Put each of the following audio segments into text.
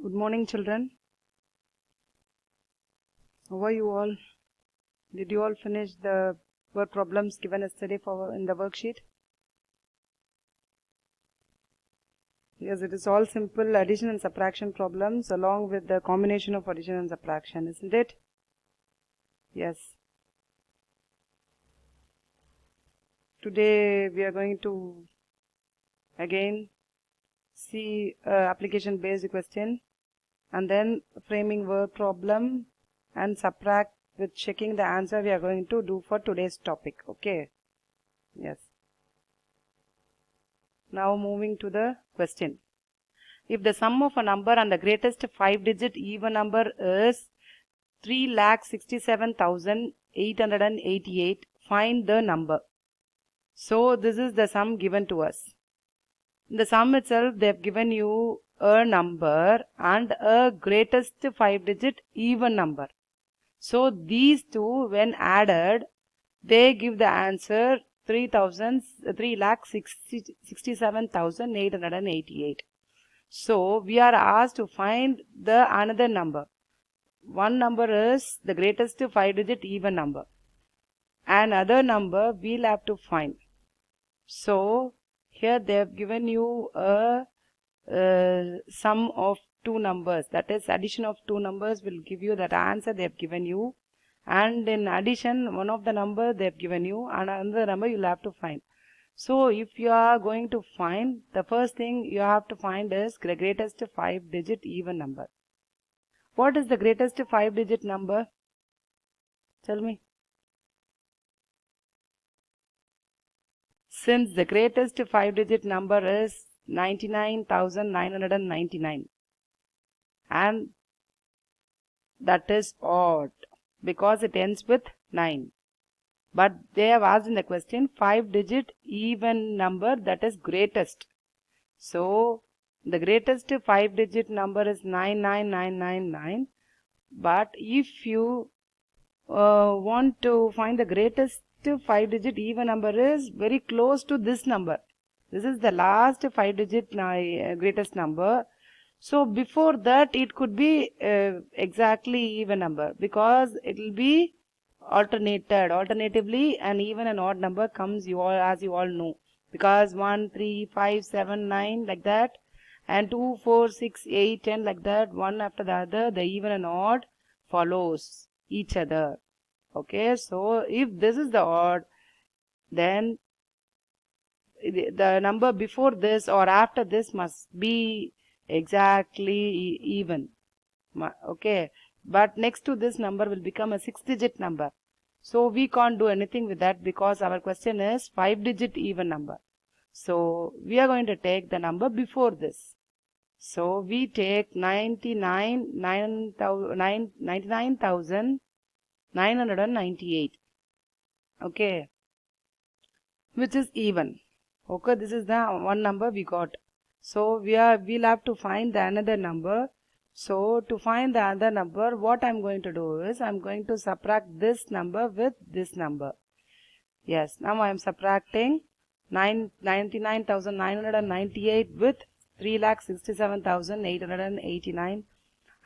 Good morning, children. How are you all? Did you all finish the word problems given yesterday in the worksheet? Yes, it is all simple addition and subtraction problems along with the combination of addition and subtraction, isn't it? Yes. Today we are going to again see application based question and then framing word problem and subtract with checking the answer we are going to do for today's topic. Okay. Yes. Now moving to the question. If the sum of a number and the greatest 5-digit even number is 3,67,888, find the number. So this is the sum given to us. In the sum itself, they have given you a number and a greatest 5-digit even number. So these two, when added, they give the answer 3,67,888. So we are asked to find the another number. One number is the greatest 5-digit even number. Another number we'll have to find. So here they have given you a sum of two numbers. That is, addition of two numbers will give you that answer they have given you. And in addition, one of the number they have given you and another number you'll have to find. So if you are going to find, the first thing you have to find is the greatest 5-digit even number. What is the greatest 5-digit number? Tell me. Since the greatest 5-digit number is 99,999 and that is odd because it ends with 9. But they have asked in the question 5-digit even number, that is greatest. So the greatest 5-digit number is 99999. But if you want to find the greatest 5-digit even number is very close to this number. This is the last 5-digit greatest number. So before that it could be exactly even number because it will be alternated. Alternatively, an even and odd number comes as you all know, because 1, 3, 5, 7, 9 like that, and 2, 4, 6, 8, 10 like that, one after the other, the even and odd follows each other. Okay, so if this is the odd, then the number before this or after this must be exactly even. Okay, but next to this number will become a 6-digit number. So we can't do anything with that because our question is 5-digit even number. So we are going to take the number before this. So we take 99,998. Okay, which is even. Okay, this is the one number we got. So we'll have to find the another number. So to find the other number, what I'm going to do is I'm going to subtract this number with this number. Yes, now I'm subtracting 99,998 with 3,67,889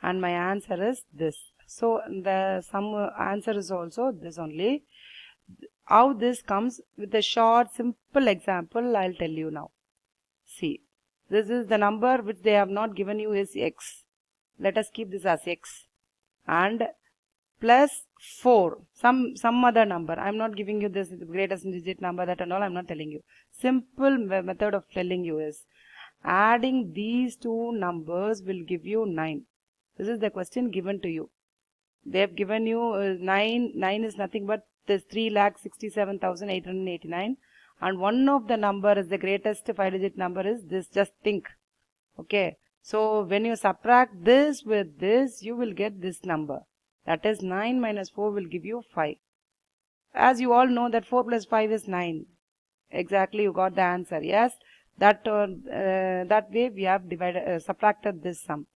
and my answer is this. So the sum answer is also this only. How this comes with a short simple example I'll tell you now. See, this is the number which they have not given you is x. Let us keep this as x and plus 4 some other number. I'm not giving you this greatest digit number, that and all I'm not telling you. Simple method of telling you is adding these two numbers will give you 9. This is the question given to you. They have given you 9 is nothing but this 3,67,889 and one of the number is the greatest 5-digit number is this. Just think. Okay, so when you subtract this with this, you will get this number. That is 9 minus 4 will give you 5. As you all know that 4 plus 5 is 9. Exactly, you got the answer. Yes, that way we have subtracted this sum.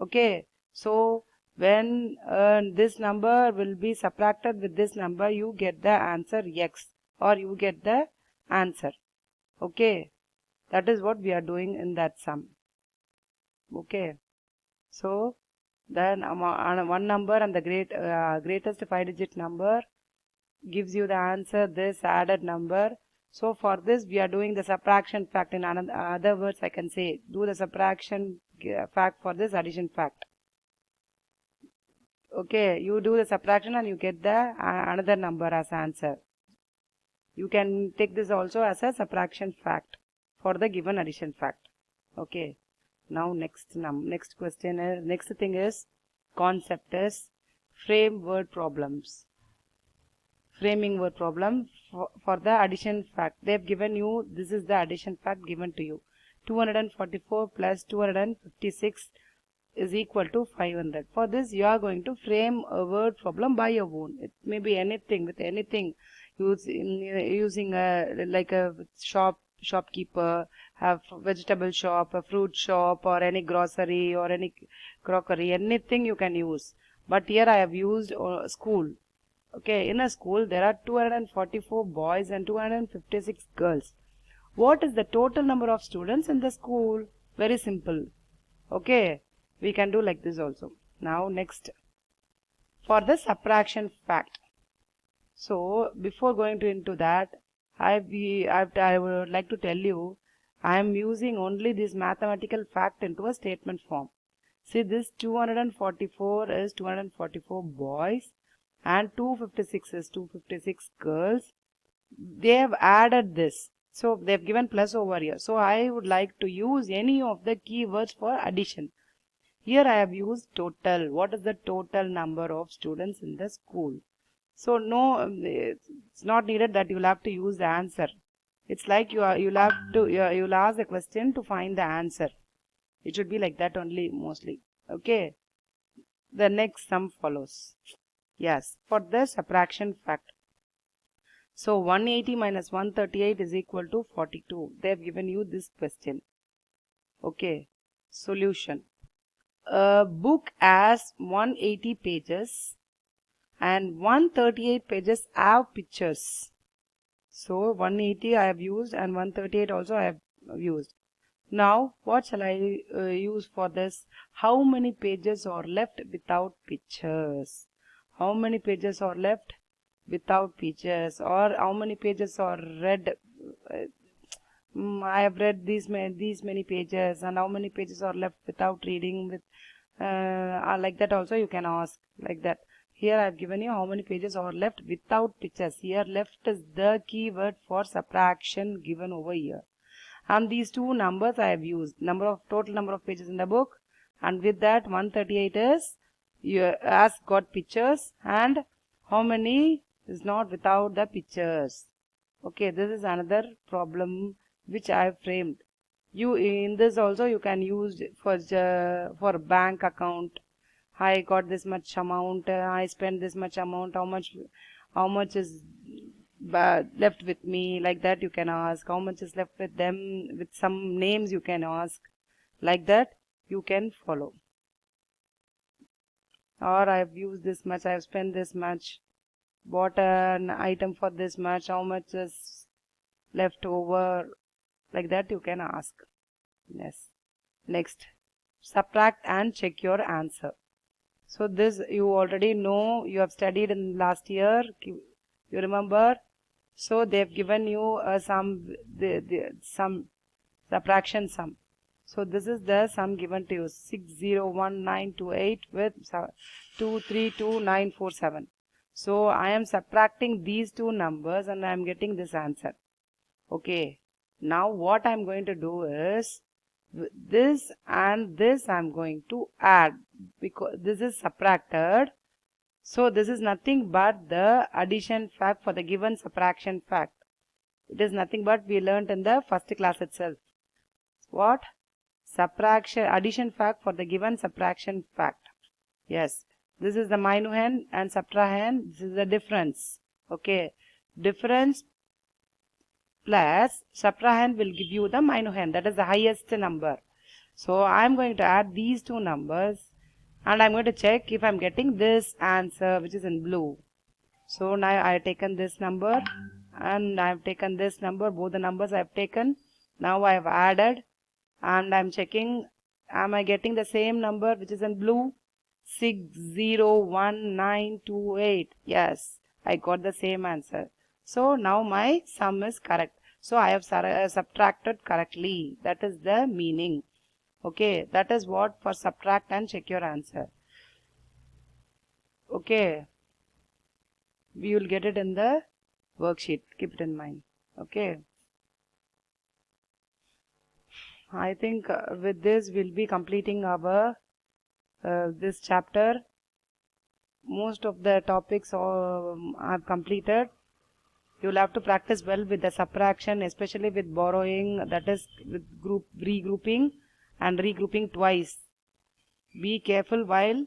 Okay, so when this number will be subtracted with this number, you get the answer x or you get the answer. Okay, that is what we are doing in that sum. Okay, So then one number and the greatest 5-digit number gives you the answer, this added number. So for this we are doing the subtraction fact. In other words, I can say do the subtraction fact for this addition fact. Okay, you do the subtraction and you get the another number as answer. You can take this also as a subtraction fact for the given addition fact. Okay. Now next question is, next thing is concept is frame word problems. Framing word problem for the addition fact. They have given you, this is the addition fact given to you. 244 plus 256 is equal to 500. For this you are going to frame a word problem by your own. It may be anything, with anything, using like a shopkeeper, have vegetable shop, a fruit shop, or any grocery or any crockery, anything you can use. But here I have used school. Okay, in a school there are 244 boys and 256 girls. What is the total number of students in the school? Very simple. Okay, we can do like this also. Now next, for the subtraction fact. So before going into that, I would like to tell you, I am using only this mathematical fact into a statement form. See, this 244 is 244 boys and 256 is 256 girls. They have added this. So they have given plus over here. So I would like to use any of the keywords for addition. Here I have used total. What is the total number of students in the school? So no, it's not needed that you will have to use the answer. It's like you'll ask the question to find the answer. It should be like that only mostly. Okay. The next sum follows. Yes, for the subtraction fact. So 180 minus 138 is equal to 42. They have given you this question. Okay. Solution. A book has 180 pages and 138 pages have pictures. So 180 I have used and 138 also I have used. Now what shall I use for this? How many pages are left without pictures? How many pages are left without pictures, or how many pages are read? I have read these many pages, and how many pages are left without reading? With like that also you can ask like that. Here I have given you how many pages are left without pictures. Here left is the keyword for subtraction given over here. And these two numbers I have used. Total number of pages in the book, and with that 138 is has got pictures, and how many is not without the pictures. Okay, this is another problem which I have framed. You in this also you can use for bank account. I got this much amount, I spent this much amount, how much is left with me, like that you can ask. How much is left with them, with some names you can ask, like that you can follow. Or I have used this much, I have spent this much, bought an item for this much, how much is left over, like that you can ask. Yes. Next, subtract and check your answer. So this you already know, you have studied in last year, you remember. So they have given you some subtraction sum. So this is the sum given to you, 601928 with 232947. So I am subtracting these two numbers and I am getting this answer. Okay. Now what I am going to do is, this and this I am going to add, because this is subtracted. So this is nothing but the addition fact for the given subtraction fact. It is nothing but we learnt in the first class itself. What? Addition fact for the given subtraction fact. Yes. This is the minuend and subtrahend. This is the difference. Okay. Difference plus subtrahend will give you the minuend. That is the highest number. So I am going to add these two numbers and I am going to check if I am getting this answer which is in blue. So now I have taken this number and I have taken this number. Both the numbers I have taken. Now I have added and I am checking Am I getting the same number which is in blue? 601928. Yes, I got the same answer. So now my sum is correct. So I have subtracted correctly. That is the meaning. Okay, that is what for subtract and check your answer. Okay, we will get it in the worksheet. Keep it in mind. Okay. I think with this we'll be completing our this chapter. Most of the topics are completed. You will have to practice well with the subtraction, especially with borrowing, that is with regrouping and regrouping twice. Be careful while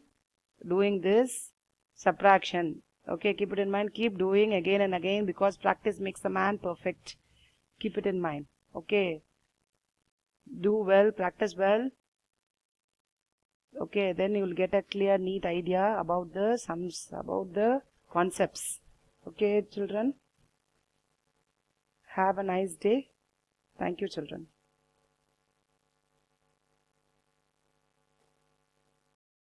doing this subtraction. Okay, keep it in mind. Keep doing again and again, because practice makes the man perfect. Keep it in mind. Okay. Do well, practice well. Okay, then you will get a clear, neat idea about the sums, about the concepts. Okay, children. Have a nice day. Thank you, children.